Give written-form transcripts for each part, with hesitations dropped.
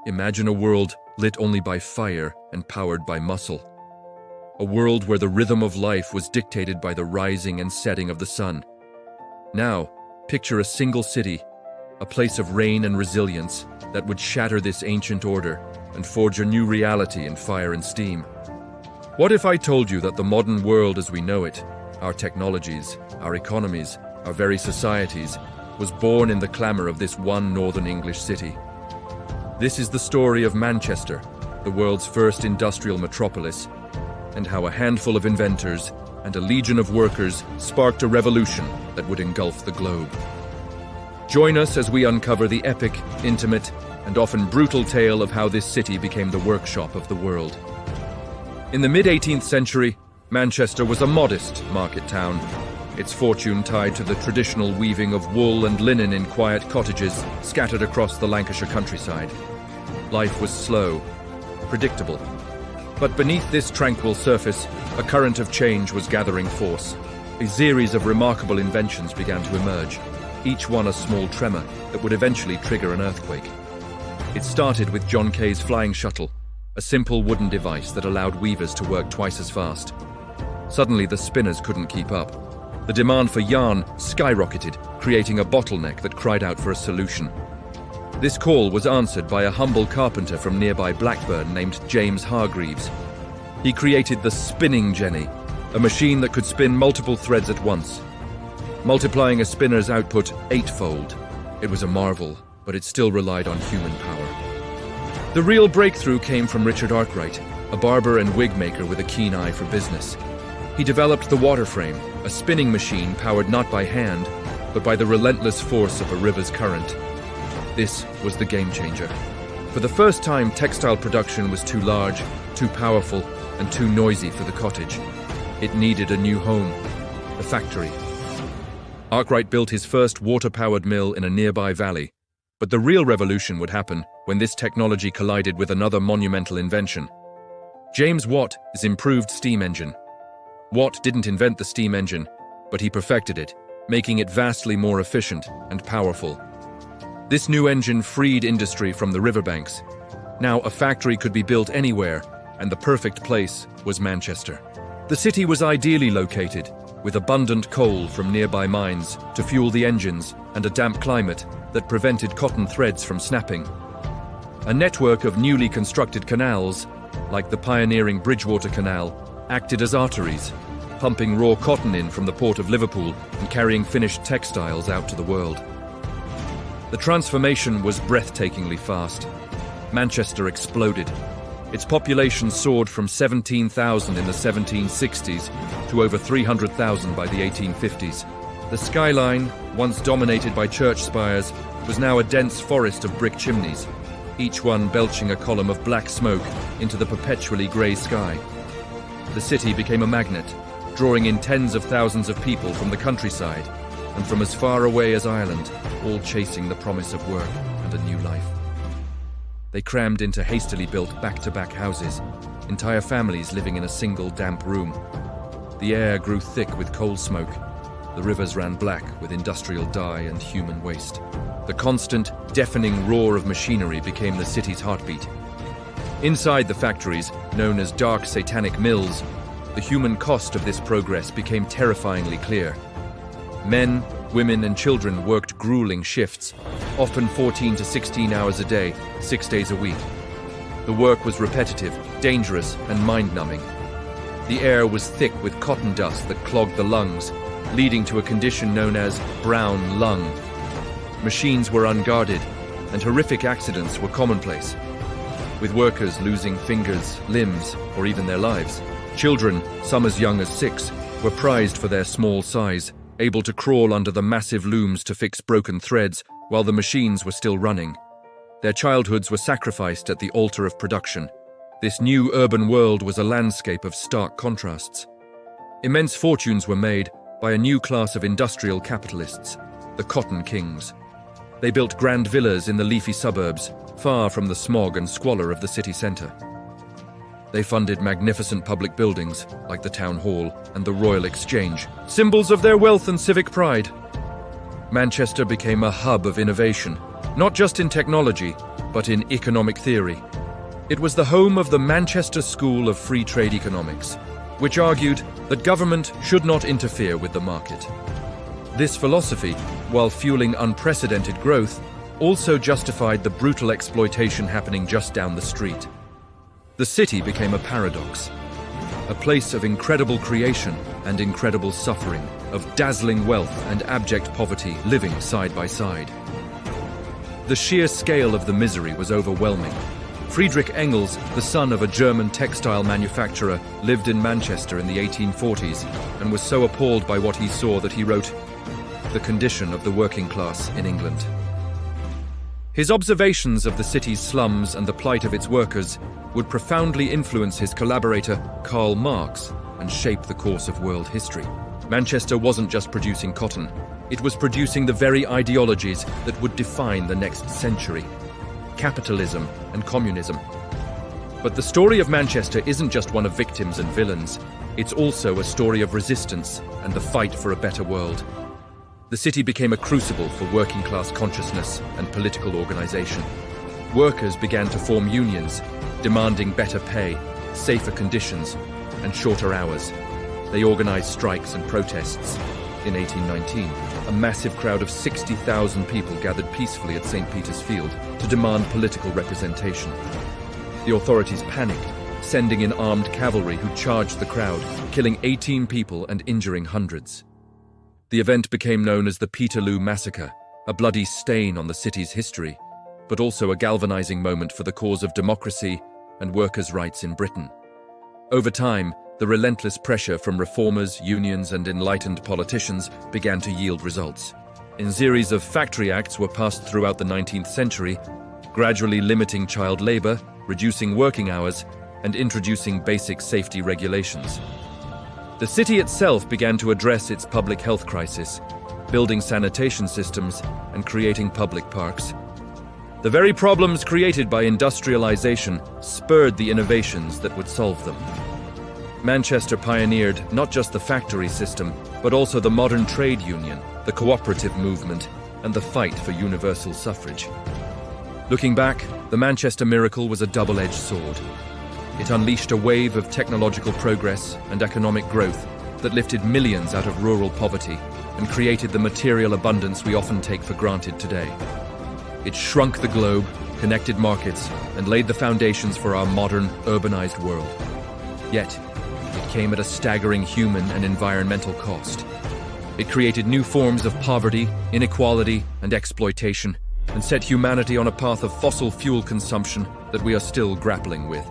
Imagine a world lit only by fire and powered by muscle. A world where the rhythm of life was dictated by the rising and setting of the sun. Now, picture a single city, a place of rain and resilience that would shatter this ancient order and forge a new reality in fire and steam. What if I told you that the modern world as we know it, our technologies, our economies, our very societies, was born in the clamor of this one northern English city? This is the story of Manchester, the world's first industrial metropolis, and how a handful of inventors and a legion of workers sparked a revolution that would engulf the globe. Join us as we uncover the epic, intimate, and often brutal tale of how this city became the workshop of the world. In the mid-18th century, Manchester was a modest market town, its fortune tied to the traditional weaving of wool and linen in quiet cottages scattered across the Lancashire countryside. Life was slow, predictable. But beneath this tranquil surface, a current of change was gathering force. A series of remarkable inventions began to emerge, each one a small tremor that would eventually trigger an earthquake. It started with John Kay's flying shuttle, a simple wooden device that allowed weavers to work twice as fast. Suddenly, the spinners couldn't keep up. The demand for yarn skyrocketed, creating a bottleneck that cried out for a solution. This call was answered by a humble carpenter from nearby Blackburn named James Hargreaves. He created the spinning jenny, a machine that could spin multiple threads at once, multiplying a spinner's output eightfold. It was a marvel, but it still relied on human power. The real breakthrough came from Richard Arkwright, a barber and wig maker with a keen eye for business. He developed the water frame, a spinning machine powered not by hand, but by the relentless force of a river's current. This was the game changer. For the first time, textile production was too large, too powerful, and too noisy for the cottage. It needed a new home, a factory. Arkwright built his first water-powered mill in a nearby valley, but the real revolution would happen when this technology collided with another monumental invention. James Watt's improved steam engine. Watt didn't invent the steam engine, but he perfected it, making it vastly more efficient and powerful. This new engine freed industry from the riverbanks. Now a factory could be built anywhere, and the perfect place was Manchester. The city was ideally located, with abundant coal from nearby mines to fuel the engines and a damp climate that prevented cotton threads from snapping. A network of newly constructed canals, like the pioneering Bridgewater Canal, acted as arteries, pumping raw cotton in from the port of Liverpool and carrying finished textiles out to the world. The transformation was breathtakingly fast. Manchester exploded. Its population soared from 17,000 in the 1760s to over 300,000 by the 1850s. The skyline, once dominated by church spires, was now a dense forest of brick chimneys, each one belching a column of black smoke into the perpetually grey sky. The city became a magnet, drawing in tens of thousands of people from the countryside and from as far away as Ireland, all chasing the promise of work and a new life. They crammed into hastily built back-to-back houses, entire families living in a single damp room. The air grew thick with coal smoke. The rivers ran black with industrial dye and human waste. The constant, deafening roar of machinery became the city's heartbeat. Inside the factories, known as dark Satanic mills, the human cost of this progress became terrifyingly clear. Men, women, and children worked grueling shifts, often 14 to 16 hours a day, 6 days a week. The work was repetitive, dangerous, and mind-numbing. The air was thick with cotton dust that clogged the lungs, leading to a condition known as brown lung. Machines were unguarded, and horrific accidents were commonplace, with workers losing fingers, limbs, or even their lives. Children, some as young as 6, were prized for their small size, able to crawl under the massive looms to fix broken threads while the machines were still running. Their childhoods were sacrificed at the altar of production. This new urban world was a landscape of stark contrasts. Immense fortunes were made by a new class of industrial capitalists, the Cotton Kings. They built grand villas in the leafy suburbs, far from the smog and squalor of the city centre. They funded magnificent public buildings, like the Town Hall and the Royal Exchange, symbols of their wealth and civic pride. Manchester became a hub of innovation, not just in technology, but in economic theory. It was the home of the Manchester School of Free Trade Economics, which argued that government should not interfere with the market. This philosophy, while fueling unprecedented growth, also justified the brutal exploitation happening just down the street. The city became a paradox, a place of incredible creation and incredible suffering, of dazzling wealth and abject poverty living side by side. The sheer scale of the misery was overwhelming. Friedrich Engels, the son of a German textile manufacturer, lived in Manchester in the 1840s and was so appalled by what he saw that he wrote, "The condition of the working class in England." His observations of the city's slums and the plight of its workers would profoundly influence his collaborator, Karl Marx, and shape the course of world history. Manchester wasn't just producing cotton, it was producing the very ideologies that would define the next century: capitalism and communism. But the story of Manchester isn't just one of victims and villains, it's also a story of resistance and the fight for a better world. The city became a crucible for working-class consciousness and political organization. Workers began to form unions, demanding better pay, safer conditions, and shorter hours. They organized strikes and protests. In 1819, a massive crowd of 60,000 people gathered peacefully at St. Peter's Field to demand political representation. The authorities panicked, sending in armed cavalry who charged the crowd, killing 18 people and injuring hundreds. The event became known as the Peterloo Massacre, a bloody stain on the city's history, but also a galvanizing moment for the cause of democracy and workers' rights in Britain. Over time, the relentless pressure from reformers, unions, and enlightened politicians began to yield results. A series of factory acts were passed throughout the 19th century, gradually limiting child labor, reducing working hours, and introducing basic safety regulations. The city itself began to address its public health crisis, building sanitation systems and creating public parks. The very problems created by industrialization spurred the innovations that would solve them. Manchester pioneered not just the factory system, but also the modern trade union, the cooperative movement, and the fight for universal suffrage. Looking back, the Manchester miracle was a double-edged sword. It unleashed a wave of technological progress and economic growth that lifted millions out of rural poverty and created the material abundance we often take for granted today. It shrunk the globe, connected markets, and laid the foundations for our modern, urbanized world. Yet, it came at a staggering human and environmental cost. It created new forms of poverty, inequality, and exploitation, and set humanity on a path of fossil fuel consumption that we are still grappling with.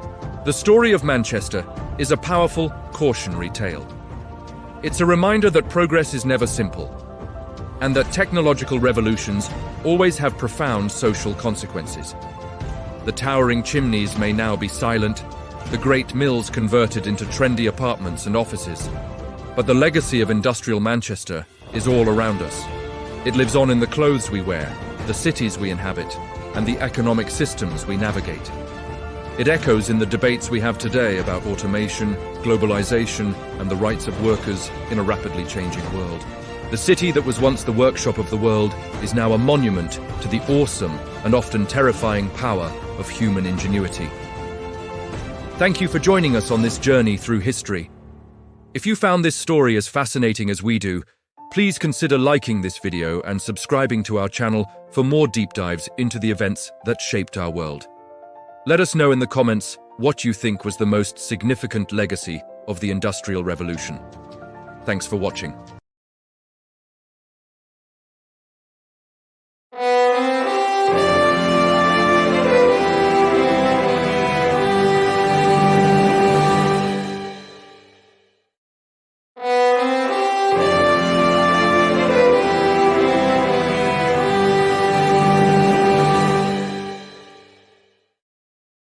The story of Manchester is a powerful, cautionary tale. It's a reminder that progress is never simple, and that technological revolutions always have profound social consequences. The towering chimneys may now be silent, the great mills converted into trendy apartments and offices, but the legacy of industrial Manchester is all around us. It lives on in the clothes we wear, the cities we inhabit, and the economic systems we navigate. It echoes in the debates we have today about automation, globalization, and the rights of workers in a rapidly changing world. The city that was once the workshop of the world is now a monument to the awesome and often terrifying power of human ingenuity. Thank you for joining us on this journey through history. If you found this story as fascinating as we do, please consider liking this video and subscribing to our channel for more deep dives into the events that shaped our world. Let us know in the comments what you think was the most significant legacy of the Industrial Revolution. Thanks for watching.